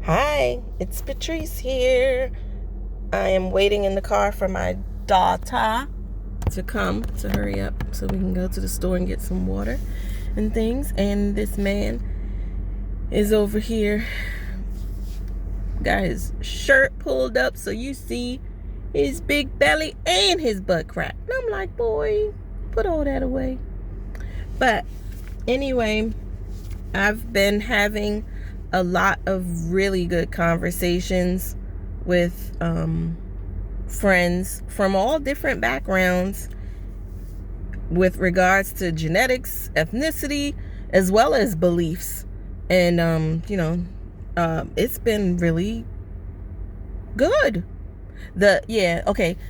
Hi, it's Patrice here. I am waiting in the car for my daughter to come to hurry up so we can go to the store and get some water and things. And this man is over here, got his shirt pulled up so you see his big belly and his butt crack. And I'm like, boy, put all that away. But anyway, I've been having a lot of really good conversations with friends from all different backgrounds with regards to genetics, ethnicity, as well as beliefs. And it's been really good.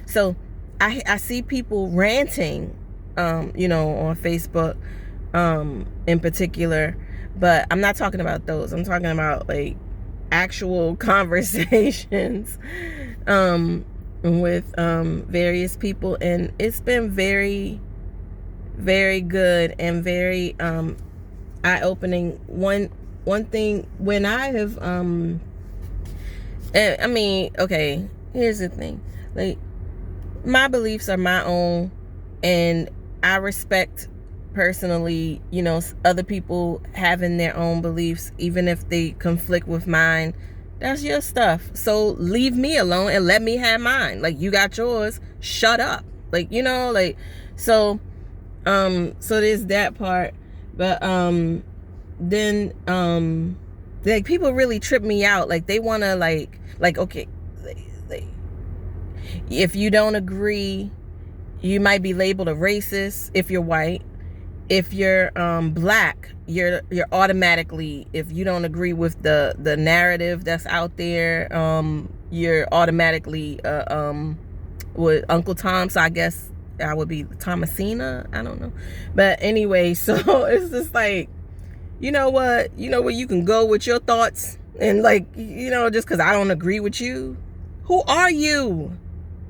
So I see people ranting on Facebook in particular, but I'm not talking about those. I'm talking about like actual conversations with various people, and it's been very, very good and very eye-opening. One thing when I have here's the thing. Like, my beliefs are my own, and I respect personally, other people having their own beliefs, even if they conflict with mine. That's your stuff. So leave me alone and let me have mine. Like, you got yours, shut up. So there's that part. But then like, people really trip me out. Like, they want to okay, if you don't agree, you might be labeled a racist if you're white. If you're black, you're automatically, if you don't agree with the narrative that's out there, you're automatically with Uncle Tom. So I guess I would be Thomasina. I don't know. But anyway, so it's just like, you know what, you can go with your thoughts, and just because I don't agree with you. Who are you?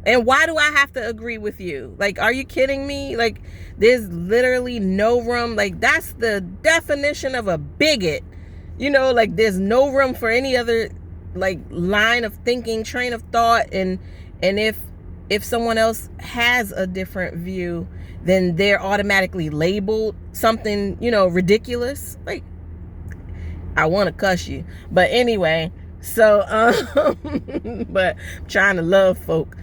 And why do I have to agree with you? Like, are you kidding me? Like, there's literally no room. Like, that's the definition of a bigot. There's no room for any other, line of thinking, train of thought. And if someone else has a different view, then they're automatically labeled something, ridiculous. Like, I want to cuss you. But anyway, so, but I'm trying to love folk.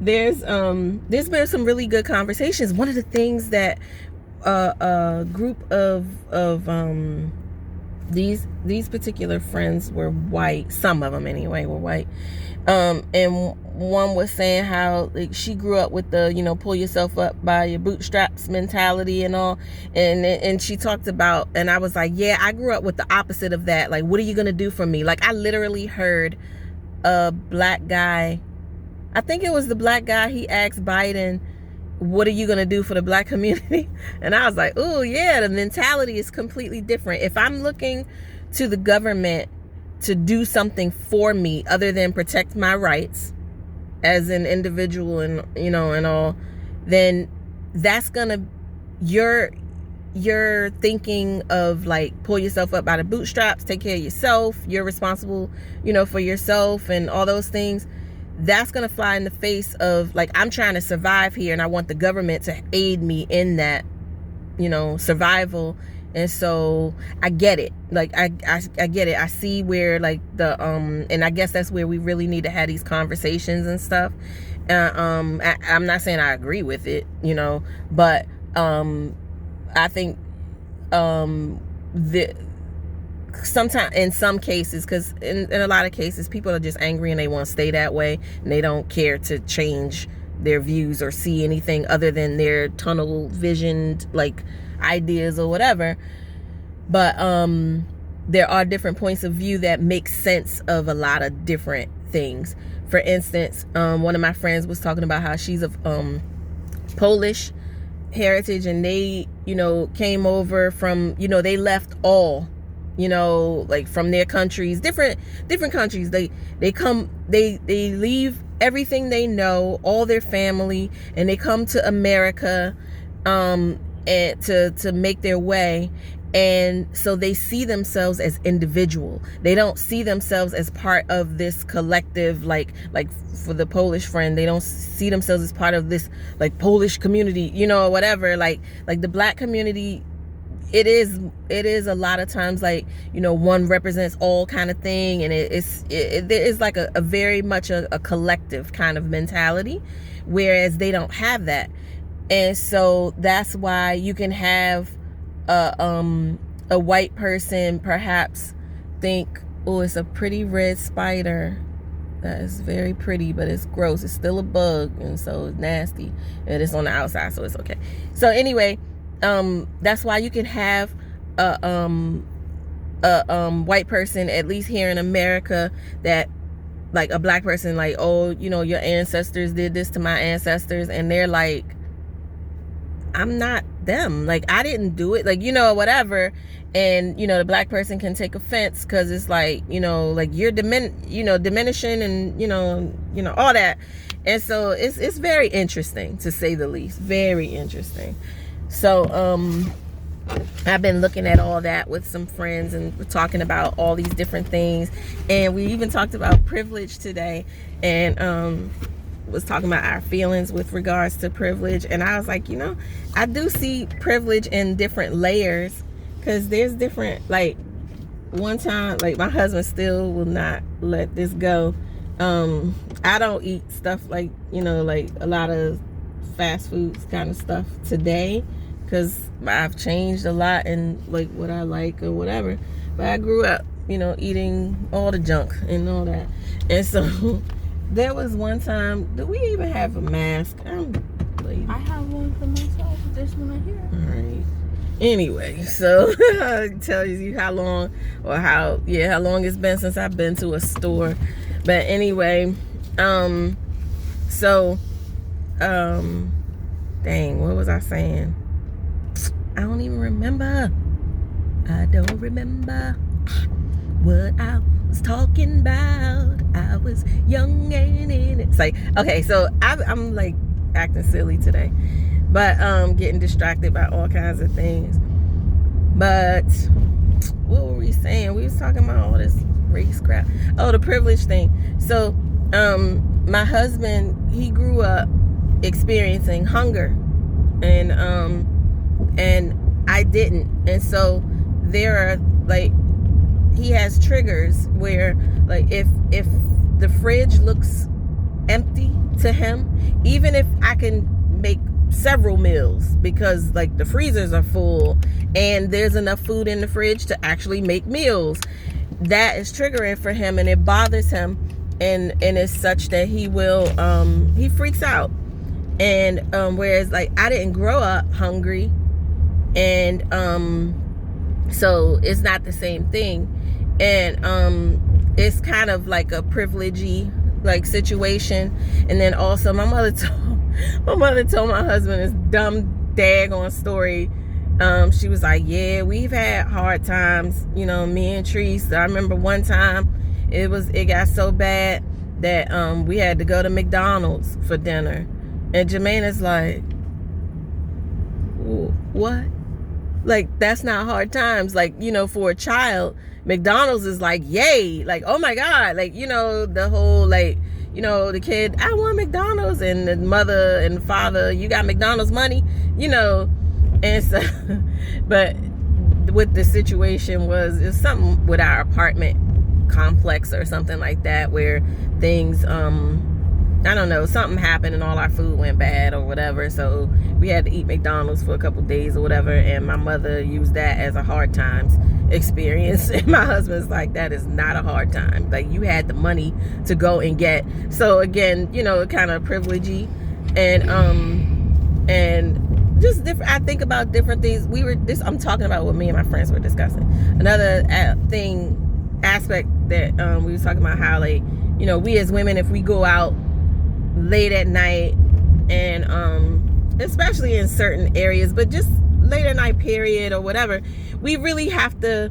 There's been some really good conversations. One of the things that a group of these particular friends were white. Some of them anyway were white. And one was saying how, like, she grew up with the pull yourself up by your bootstraps mentality and all, and she talked about, and I was like, yeah, I grew up with the opposite of that. Like, what are you gonna do for me? Like, I literally heard a black guy, I think it was the black guy, he asked Biden, what are you going to do for the black community? And I was like, oh yeah, the mentality is completely different. If I'm looking to the government to do something for me other than protect my rights as an individual and and all, then that's gonna, you're thinking of like, pull yourself up by the bootstraps, take care of yourself, you're responsible for yourself and all those things. That's gonna fly in the face of, like, I'm trying to survive here and I want the government to aid me in that survival. And so I get it. Like, I get it. I see where, like, the and I guess that's where we really need to have these conversations and stuff. I'm not saying I agree with it, but I think sometimes, in some cases, because in a lot of cases people are just angry and they want to stay that way, and they don't care to change their views or see anything other than their tunnel visioned, like, ideas or whatever. But there are different points of view that make sense of a lot of different things. For instance, one of my friends was talking about how she's of Polish heritage, and they came over from, they left all, like, from their countries, different countries. They leave everything they know, all their family, and they come to America and to make their way. And so they see themselves as individual. They don't see themselves as part of this collective, like for the Polish friend, they don't see themselves as part of this like Polish community, you know, or whatever. Like the black community, it is a lot of times like, you know, one represents all kind of thing, and there is like a very much a collective kind of mentality, whereas they don't have that. And so that's why you can have a white person perhaps think, oh, it's a pretty red spider that is very pretty, but it's gross, it's still a bug, and so it's nasty, and it's on the outside, so it's okay. So anyway, that's why you can have a white person, at least here in America, that like a black person, like, oh, you know, your ancestors did this to my ancestors, and they're like, I'm not them, like I didn't do it, like, you know, whatever. And you know, the black person can take offense because it's like, you know, like you're diminishing, and you know all that. And so it's very interesting, to say the least, very interesting. So I've been looking at all that with some friends, and we're talking about all these different things, and we even talked about privilege today, and was talking about our feelings with regards to privilege. And I was like, you know, I do see privilege in different layers, because there's different, like one time, like my husband still will not let this go. I don't eat stuff like, you know, like a lot of fast foods kind of stuff today, because I've changed a lot in like what I like or whatever. But I grew up, you know, eating all the junk and all that. And so there was one time, do we even have a mask? I have one for myself. This one right here. All right. Anyway, so it tells you how long, or how long it's been since I've been to a store. But anyway, dang, what was I saying? I don't even remember. I don't remember what I was talking about. I was young and in it. It's like, okay, so I'm like acting silly today, but getting distracted by all kinds of things. But what were we saying? We was talking about all this race crap. Oh, the privilege thing. So my husband, he grew up experiencing hunger, and I didn't. And so there are like, he has triggers where like if the fridge looks empty to him, even if I can make several meals because like the freezers are full and there's enough food in the fridge to actually make meals, that is triggering for him, and it bothers him, and it's such that he will he freaks out. And whereas like I didn't grow up hungry, and so it's not the same thing. And it's kind of like a privilegey like situation. And then also my mother told my husband this dumb daggone story. She was like, yeah, we've had hard times, you know, me and Treese. I remember one time it got so bad that we had to go to McDonald's for dinner. And Jermaine's like, what? Like, that's not hard times. Like, you know, for a child, McDonald's is like, yay. Like, oh my God. Like, you know, the whole, like, you know, the kid, I want McDonald's. And the mother and the father, you got McDonald's money, you know. And so, but with the situation it's something with our apartment complex or something like that, where things, I don't know, something happened and all our food went bad or whatever. So we had to eat McDonald's for a couple days or whatever. And my mother used that as a hard times experience. And my husband's like, that is not a hard time. Like, you had the money to go and get. So again, you know, kind of privilegey. And just different. I think about different things. I'm talking about what me and my friends were discussing. Another aspect that we was talking about, how, like, you know, we as women, if we go out late at night, and especially in certain areas, but just late at night period or whatever, we really have to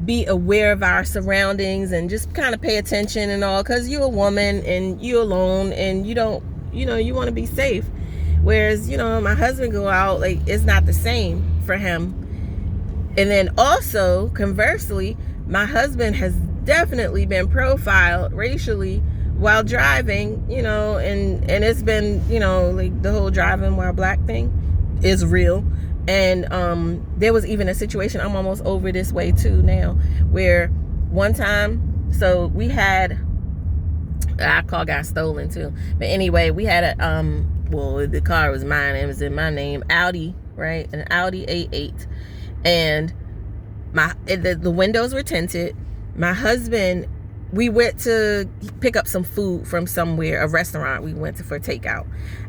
be aware of our surroundings and just kind of pay attention and all, because you're a woman and you're alone and you don't, you know, you want to be safe. Whereas, you know, my husband go out, like, it's not the same for him. And then also, conversely, my husband has definitely been profiled racially while driving, and it's been, like the whole driving while black thing is real. And there was even a situation, I'm almost over this way too now, where one time, so we had, our car got stolen too, but anyway, we had a well, the car was mine, it was in my name, Audi, right? An Audi A8. And the windows were tinted. My husband, we went to pick up some food from somewhere, a restaurant we went to for takeout.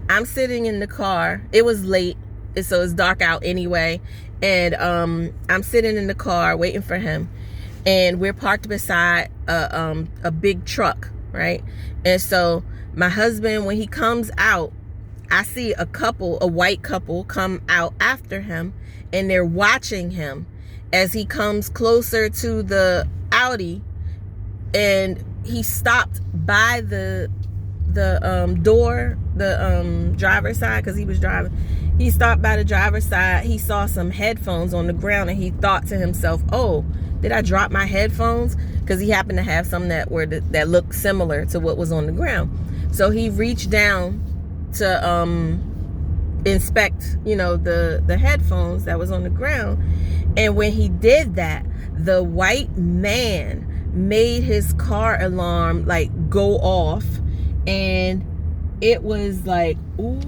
I'm sitting in the car. It was late, so it's dark out anyway. And I'm sitting in the car waiting for him. And we're parked beside a big truck, right? And so my husband, when he comes out, I see a white couple come out after him, and they're watching him as he comes closer to the Audi. And he stopped by the door, the driver's side, because he was driving. He stopped by the driver's side. He saw some headphones on the ground, and he thought to himself, oh, did I drop my headphones? Because he happened to have some that looked similar to what was on the ground. So he reached down to inspect, the headphones that was on the ground. And when he did that, the white man made his car alarm like go off, and it was like, ooh,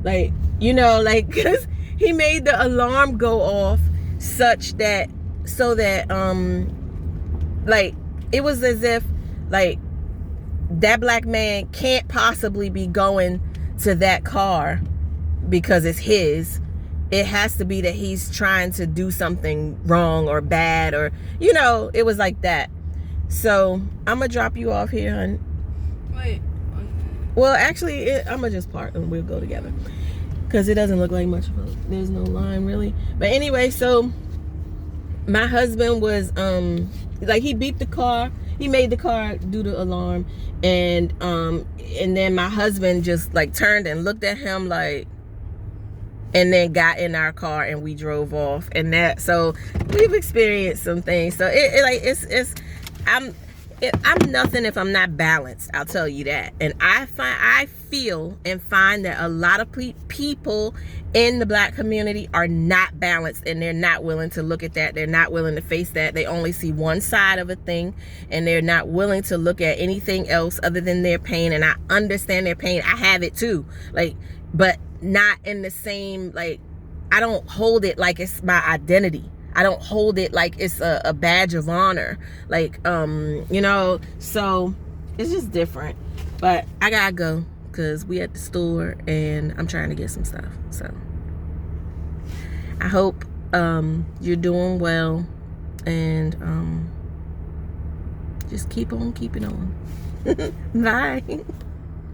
like, because he made the alarm go off so that like, it was as if like that black man can't possibly be going to that car because it's his. It has to be that he's trying to do something wrong or bad, or it was like that. So I'm gonna drop you off here, hon. Wait. Well, actually, I'm gonna just park and we'll go together, because it doesn't look like much of a, there's no line really. But anyway, so my husband was like, he beeped the car, he made the car do the alarm, and then my husband just like turned and looked at him like, and then got in our car and we drove off. And so we've experienced some things. So I'm nothing if I'm not balanced, I'll tell you that. And I feel and find that a lot of people in the black community are not balanced, and they're not willing to look at that. They're not willing to face that. They only see one side of a thing, and they're not willing to look at anything else other than their pain. And I understand their pain. I have it too, like, but not in the same, like, I don't hold it like it's my identity. I don't hold it like it's a badge of honor, like, so it's just different. But I gotta go, because we at the store and I'm trying to get some stuff. So I hope you're doing well, and just keep on keeping on. Bye.